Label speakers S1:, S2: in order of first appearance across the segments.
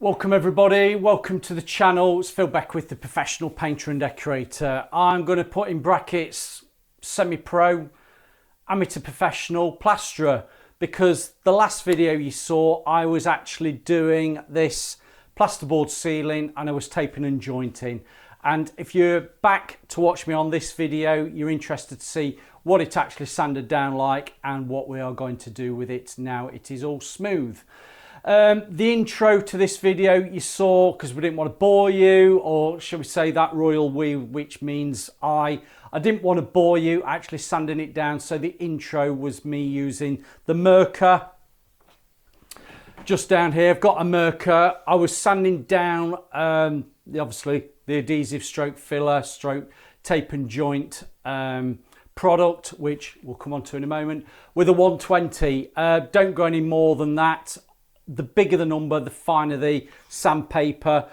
S1: Welcome everybody, welcome to the channel. It's Phil back with the Professional Painter and Decorator. I'm going to put in brackets semi-pro, amateur professional, plasterer, because the last video you saw I was actually doing this plasterboard ceiling and I was taping and jointing. And if you're back to watch me on this video, you're interested to see what it actually sanded down like and what we are going to do with it now it is all smooth. The intro to this video you saw because we didn't want to bore you, or shall we say that royal we, which means I didn't want to bore you actually sanding it down. So the intro was me using the Mirka. Just down here I've got a Mirka. I was sanding down obviously the adhesive stroke filler stroke tape and joint product, which we'll come on to in a moment, with a 120. Don't go any more than that. The bigger the number, the finer the sandpaper.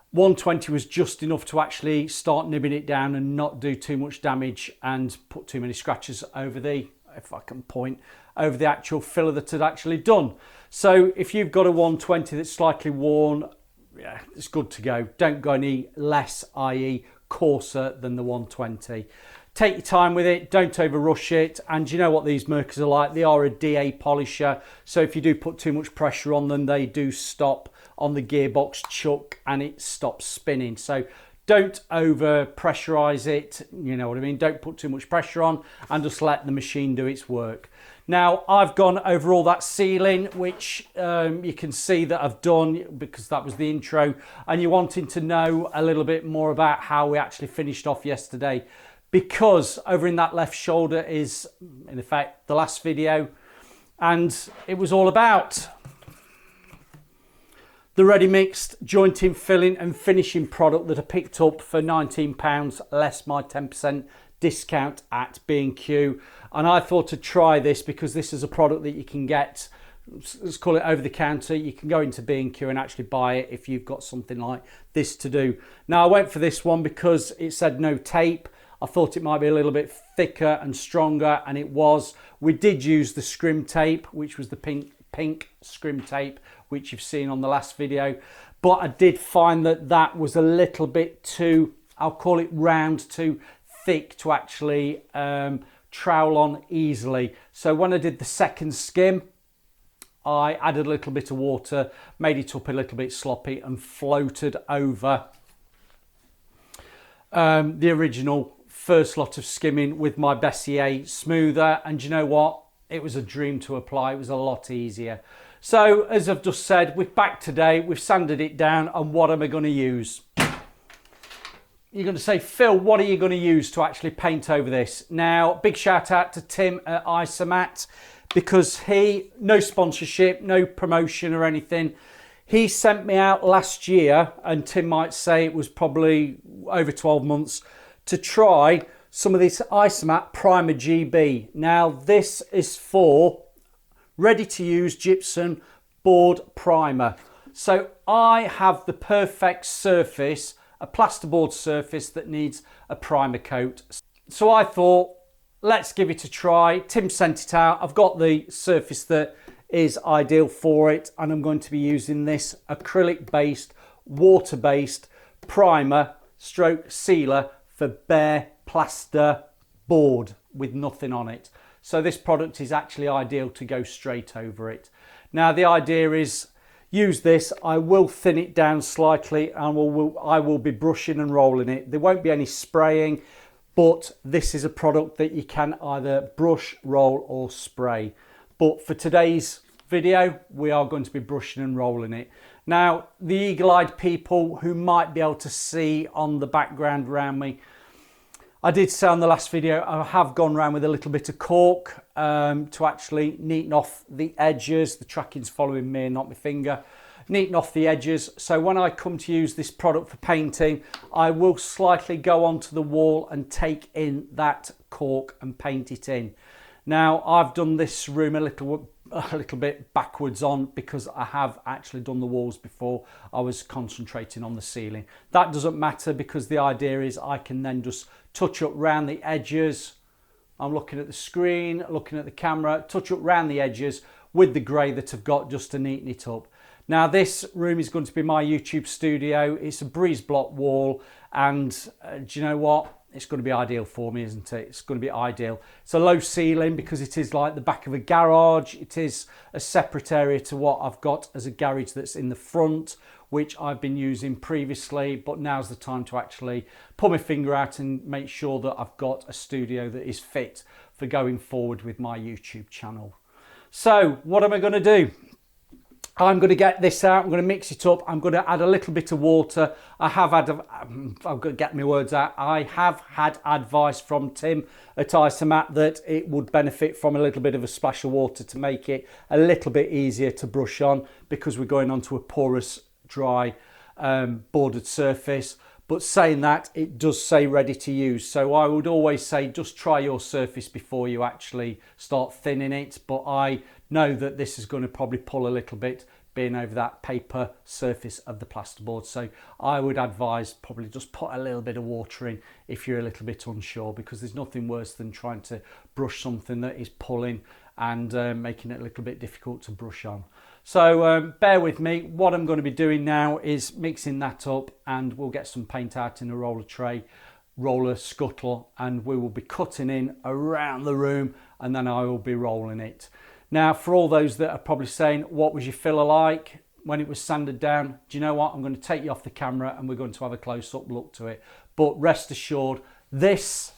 S1: 120 was just enough to actually start nibbing it down and not do too much damage and put too many scratches over the, if I can point, over the actual filler that had actually done. So if you've got a 120 that's slightly worn, yeah, it's good to go. Don't go any less, i.e. coarser than the 120. Take your time with it, don't over rush it, and you know what these Mirkas are like, they are a DA polisher, so if you do put too much pressure on them, they do stop on the gearbox chuck and it stops spinning. So don't over pressurize it, you know what I mean, don't put too much pressure on and just let the machine do its work. Now I've gone over all that ceiling, which you can see that I've done because that was the intro, and you're wanting to know a little bit more about how we actually finished off yesterday. Because over in that left shoulder is, in effect, the last video, and it was all about the ready mixed jointing, filling and finishing product that I picked up for £19 less my 10% discount at B&Q. And I thought to try this because this is a product that you can get, let's call it over the counter. You can go into B&Q and actually buy it if you've got something like this to do. Now I went for this one because it said no tape. I thought it might be a little bit thicker and stronger, and it was. We did use the scrim tape, which was the pink scrim tape, which you've seen on the last video. But I did find that that was a little bit too, I'll call it round, too thick to actually trowel on easily. So when I did the second skim, I added a little bit of water, made it up a little bit sloppy and floated over the original first lot of skimming with my Bessier smoother, and you know what, it was a dream to apply. It was a lot easier. So as I've just said, we're back today, we've sanded it down, and what am I going to use? You're going to say, Phil, what are you going to use to actually paint over this? Now, big shout out to Tim at Isomat, because he, no sponsorship, no promotion or anything, he sent me out last year, and Tim might say it was probably over 12 months, to try some of this Isomat Primer GB. Now this is for ready to use gypsum board primer. So I have the perfect surface, a plasterboard surface that needs a primer coat. So I thought, let's give it a try. Tim sent it out. I've got the surface that is ideal for it, and I'm going to be using this acrylic based, water based primer stroke sealer for bare plaster board with nothing on it. So this product is actually ideal to go straight over it. Now the idea is, use this, I will thin it down slightly, and I will be brushing and rolling it. There won't be any spraying, but this is a product that you can either brush, roll or spray. But for today's video, we are going to be brushing and rolling it. Now, the eagle-eyed people who might be able to see on the background around me, I did say on the last video, I have gone around with a little bit of cork to actually neaten off the edges. The tracking's following me and not my finger. Neaten off the edges. So when I come to use this product for painting, I will slightly go onto the wall and take in that cork and paint it in. Now, I've done this room a little bit backwards on because I have actually done the walls before. I was concentrating on the ceiling. That doesn't matter because the idea is I can then just touch up round the edges. I'm looking at the screen, looking at the camera, touch up round the edges with the grey that I've got just to neaten it up. Now this room is going to be my YouTube studio. It's a breeze block wall, and do you know what? It's going to be ideal for me, isn't it? It's going to be ideal. It's a low ceiling because it is like the back of a garage. It is a separate area to what I've got as a garage that's in the front, which I've been using previously, but now's the time to actually pull my finger out and make sure that I've got a studio that is fit for going forward with my YouTube channel. So what am I going to do? I'm going to get this out, I'm going to mix it up, I'm going to add a little bit of water. I've got to get my words out. I have had advice from Tim at Isomat that it would benefit from a little bit of a splash of water to make it a little bit easier to brush on, because we're going onto a porous, dry, bordered surface. But saying that, it does say ready to use. So I would always say just try your surface before you actually start thinning it. But I know that this is going to probably pull a little bit being over that paper surface of the plasterboard. So I would advise probably just put a little bit of water in if you're a little bit unsure, because there's nothing worse than trying to brush something that is pulling and making it a little bit difficult to brush on. So bear with me. What I'm going to be doing now is mixing that up, and we'll get some paint out in a roller tray, roller scuttle, and we will be cutting in around the room, and then I will be rolling it. Now, for all those that are probably saying, what was your filler like when it was sanded down? Do you know what? I'm going to take you off the camera and we're going to have a close-up look to it. But rest assured, this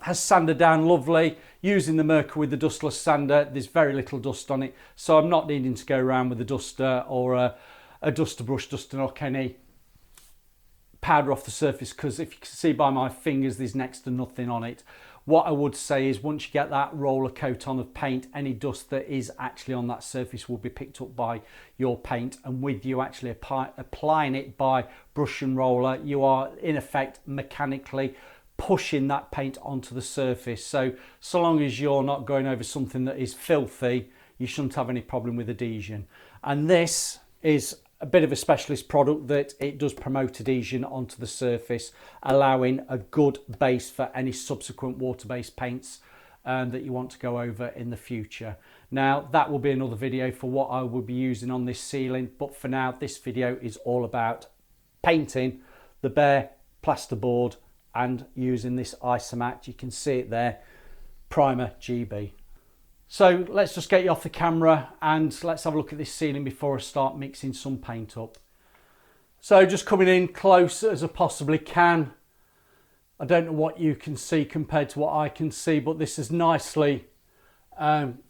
S1: has sanded down lovely. Using the Mirka with the dustless sander, there's very little dust on it, so I'm not needing to go around with a duster or a duster brush just to knock any powder off the surface, because if you can see by my fingers, there's next to nothing on it. What I would say is once you get that roller coat on of paint, any dust that is actually on that surface will be picked up by your paint, and with you actually applying it by brush and roller, you are in effect mechanically pushing that paint onto the surface. So long as you're not going over something that is filthy, you shouldn't have any problem with adhesion. And this is a bit of a specialist product that it does promote adhesion onto the surface, allowing a good base for any subsequent water-based paints that you want to go over in the future. Now that will be another video for what I will be using on this ceiling, but for now this video is all about painting the bare plasterboard and using this Isomat, you can see it there, Primer GB. So let's just get you off the camera and let's have a look at this ceiling before I start mixing some paint up. So just coming in close as I possibly can. I don't know what you can see compared to what I can see, but this is nicely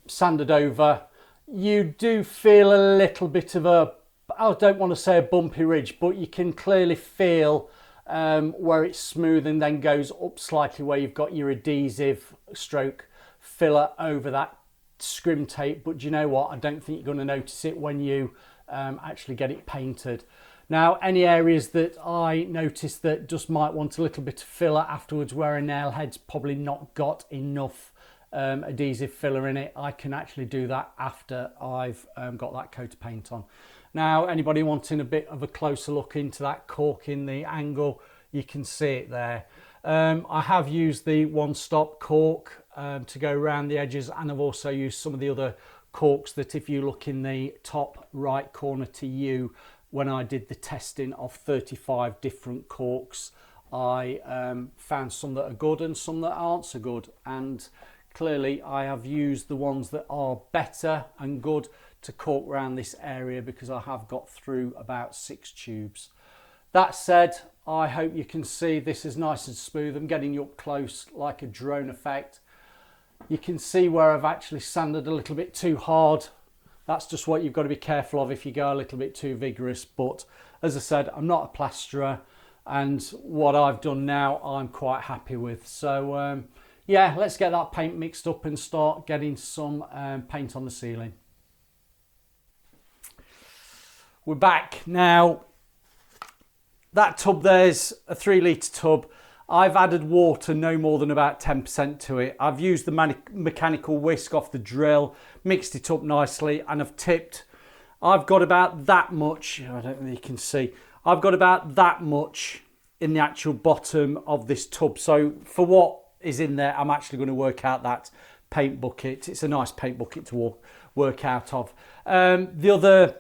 S1: sanded over. You do feel a little bit of a, I don't want to say a bumpy ridge, but you can clearly feel where it's smooth and then goes up slightly where you've got your adhesive stroke filler over that scrim tape. But do you know what, I don't think you're going to notice it when you actually get it painted. Now any areas that I notice that just might want a little bit of filler afterwards, where a nail head's probably not got enough adhesive filler in it, I can actually do that after I've got that coat of paint on. Now anybody wanting a bit of a closer look into that cork in the angle, you can see it there. I have used the one stop cork to go around the edges, and I've also used some of the other corks that if you look in the top right corner to you, when I did the testing of 35 different corks, I found some that are good and some that aren't so good, and clearly I have used the ones that are better and good to cork around this area, because I have got through about 6 tubes. That said, I hope you can see this is nice and smooth. I'm getting you up close like a drone effect. You can see where I've actually sanded a little bit too hard. That's just what you've got to be careful of if you go a little bit too vigorous. But as I said, I'm not a plasterer, and what I've done now I'm quite happy with. So yeah, let's get that paint mixed up and start getting some paint on the ceiling. We're back now. That tub there's a 3 litre tub. I've added water no more than about 10% to it. I've used the mechanical whisk off the drill, mixed it up nicely, and I've tipped. I've got about that much, I don't know if you can see, I've got about that much in the actual bottom of this tub. So for what is in there, I'm actually going to work out that paint bucket. It's a nice paint bucket to work out of. The other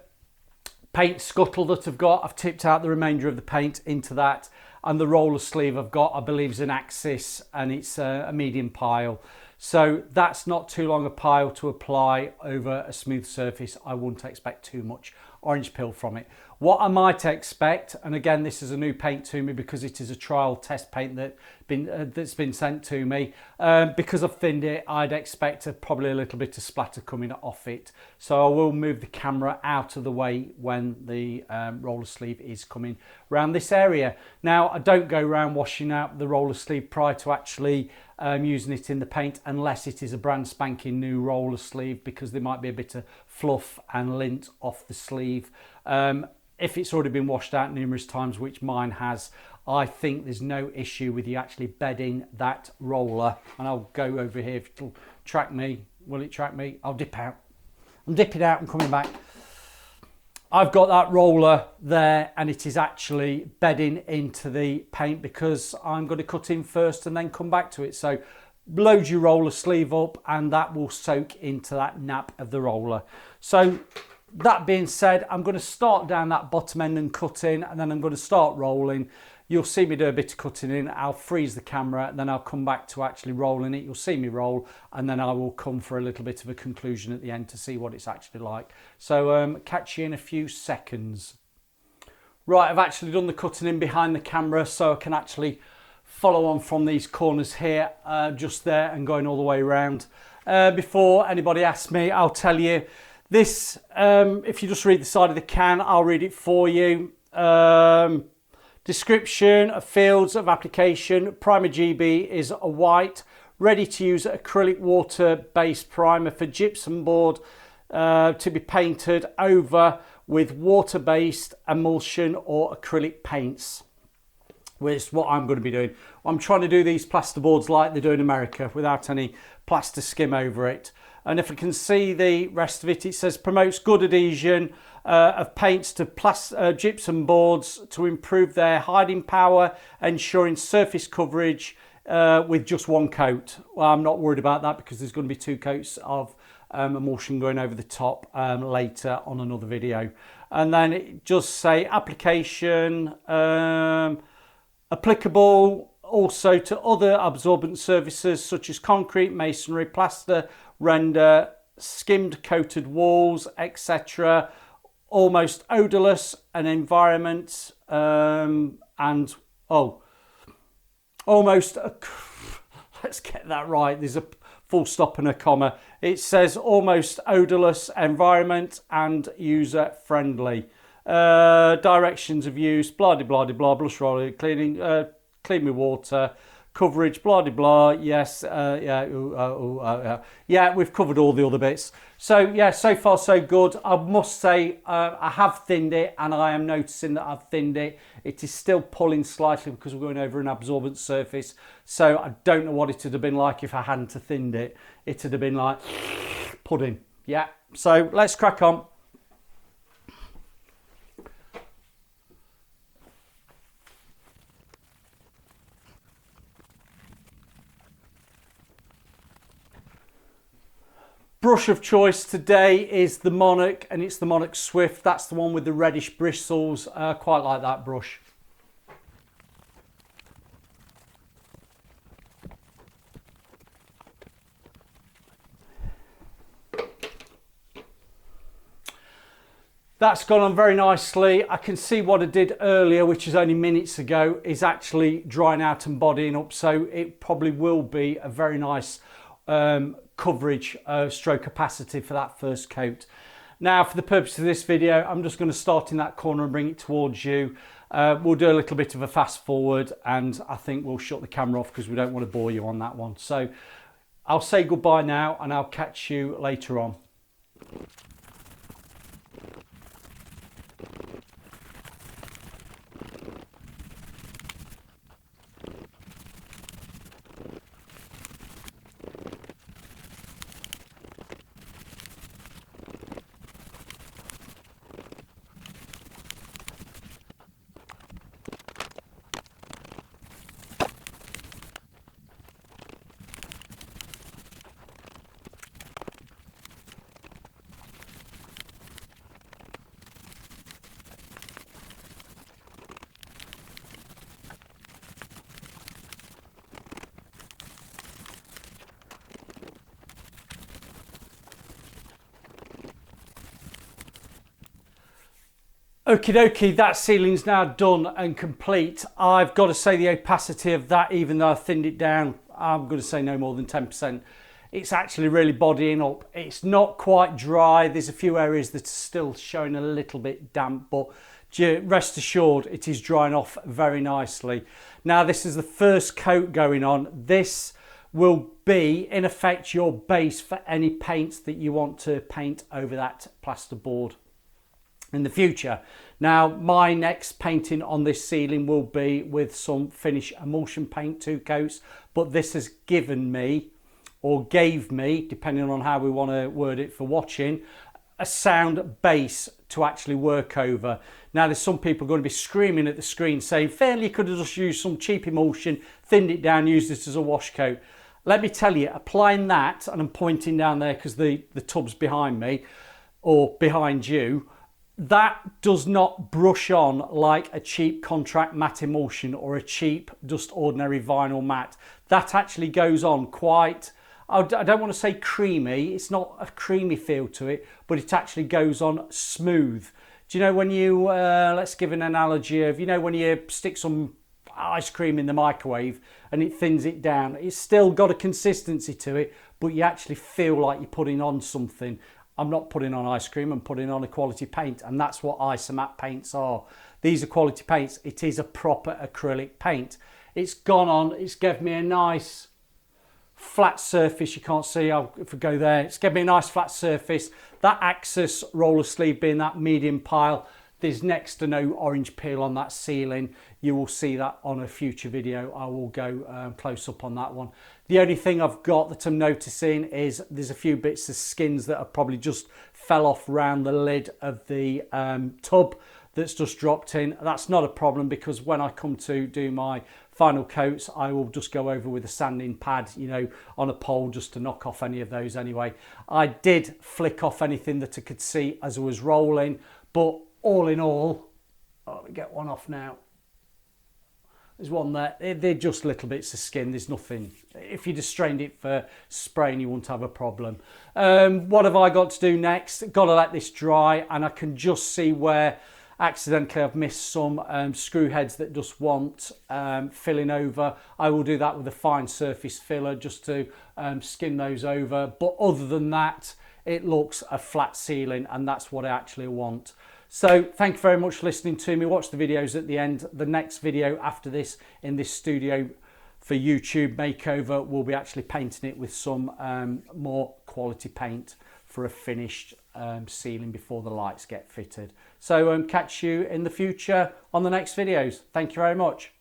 S1: paint scuttle that I've got, I've tipped out the remainder of the paint into that, and the roller sleeve I've got, I believe, is an Axis, and it's a medium pile. So that's not too long a pile to apply over a smooth surface. I wouldn't expect too much orange peel from it. What I might expect, and again, this is a new paint to me because it is a trial test paint that's been sent to me. Because I've thinned it, I'd expect probably a little bit of splatter coming off it. So I will move the camera out of the way when the roller sleeve is coming around this area. Now, I don't go around washing out the roller sleeve prior to actually using it in the paint, unless it is a brand spanking new roller sleeve, because there might be a bit of fluff and lint off the sleeve. If it's already been washed out numerous times, which mine has, I think there's no issue with you actually bedding that roller. And I'll go over here. If it'll track me, will it track me? I'll dip out. I'm dipping out and coming back. I've got that roller there, and it is actually bedding into the paint because I'm going to cut in first and then come back to it. So load your roller sleeve up, and that will soak into that nap of the roller. So that being said, I'm going to start down that bottom end and cut in, and then I'm going to start rolling. You'll see me do a bit of cutting in. I'll freeze the camera, then I'll come back to actually rolling it. You'll see me roll, and then I will come for a little bit of a conclusion at the end to see what it's actually like. So catch you in a few seconds. Right, I've actually done the cutting in behind the camera, so I can actually follow on from these corners here, just there, and going all the way around. Before anybody asks me, I'll tell you this. If you just read the side of the can, I'll read it for you. Description of fields of application. Primer GB is a white, ready to use acrylic water based primer for gypsum board to be painted over with water based emulsion or acrylic paints, which is what I'm going to be doing. I'm trying to do these plasterboards like they do in America without any plaster skim over it. And if I can see the rest of it, it says promotes good adhesion of paints to gypsum boards to improve their hiding power, ensuring surface coverage with just one coat. Well, I'm not worried about that because there's going to be 2 coats of emulsion going over the top later on another video. And then it just say application applicable also to other absorbent surfaces such as concrete, masonry, plaster, render, skimmed coated walls, etc. Almost odorless and environment let's get that right. There's a full stop and a comma. It says almost odorless environment and user friendly. Directions of use, blah blah blah blah, blush roller cleaning, clean with water, coverage, blah blah. Yes, yeah, we've covered all the other bits. So yeah, so far so good. I must say I have thinned it, and I am noticing that I've thinned it. It is still pulling slightly because we're going over an absorbent surface. So I don't know what it would have been like if I hadn't thinned it. It would have been like pudding. Yeah. So let's crack on. Brush of choice today is the Monarch, and it's the Monarch Swift. That's the one with the reddish bristles. Quite like that brush. That's gone on very nicely. I can see what I did earlier, which is only minutes ago, is actually drying out and bodying up. So it probably will be a very nice coverage stroke opacity for that first coat. Now, for the purpose of this video, I'm just going to start in that corner and bring it towards you. We'll do a little bit of a fast forward, and I think we'll shut the camera off because we don't want to bore you on that one. So I'll say goodbye now, and I'll catch you later on. Okie dokie, that ceiling's now done and complete. I've got to say the opacity of that, even though I thinned it down, I'm going to say no more than 10%. It's actually really bodying up. It's not quite dry. There's a few areas that are still showing a little bit damp, but rest assured it is drying off very nicely. Now this is the first coat going on. This will be in effect your base for any paints that you want to paint over that plasterboard in the future. Now my next painting on this ceiling will be with some finish emulsion paint, 2 coats, but this has given me, or gave me, depending on how we want to word it for watching, a sound base to actually work over. Now there's some people going to be screaming at the screen saying, fairly, you could have just used some cheap emulsion, thinned it down, used it as a wash coat. Let me tell you, applying that, and I'm pointing down there because the tub's behind me, or behind you, that does not brush on like a cheap contract matte emulsion or a cheap just ordinary vinyl matte. That actually goes on quite, I don't want to say creamy, it's not a creamy feel to it, but it actually goes on smooth. Do you know when you, let's give an analogy of, you know when you stick some ice cream in the microwave and it thins it down, it's still got a consistency to it, but you actually feel like you're putting on something. I'm not putting on ice cream, I'm putting on a quality paint, and that's what Isomat paints are. These are quality paints. It is a proper acrylic paint. It's gone on, it's given me a nice flat surface. You can't see if we go there, it's given me a nice flat surface. That Axis roller sleeve being that medium pile, there's next to no orange peel on that ceiling. You will see that on a future video. I will go close up on that one. The only thing I've got that I'm noticing is there's a few bits of skins that have probably just fell off around the lid of the tub that's just dropped in. That's not a problem, because when I come to do my final coats, I will just go over with a sanding pad, you know, on a pole, just to knock off any of those anyway. I did flick off anything that I could see as I was rolling, but all in all, let me get one off now. There's one there. They're just little bits of skin. There's nothing. If you just strained it for spraying, you wouldn't have a problem. What have I got to do next? Got to let this dry, and I can just see where accidentally I've missed some screw heads that just want filling over. I will do that with a fine surface filler just to skim those over. But other than that, it looks a flat ceiling, and that's what I actually want. So thank you very much for listening to me. Watch the videos at the end. The next video after this in this studio for YouTube makeover, we'll be actually painting it with some more quality paint for a finished ceiling before the lights get fitted. So catch you in the future on the next videos. Thank you very much.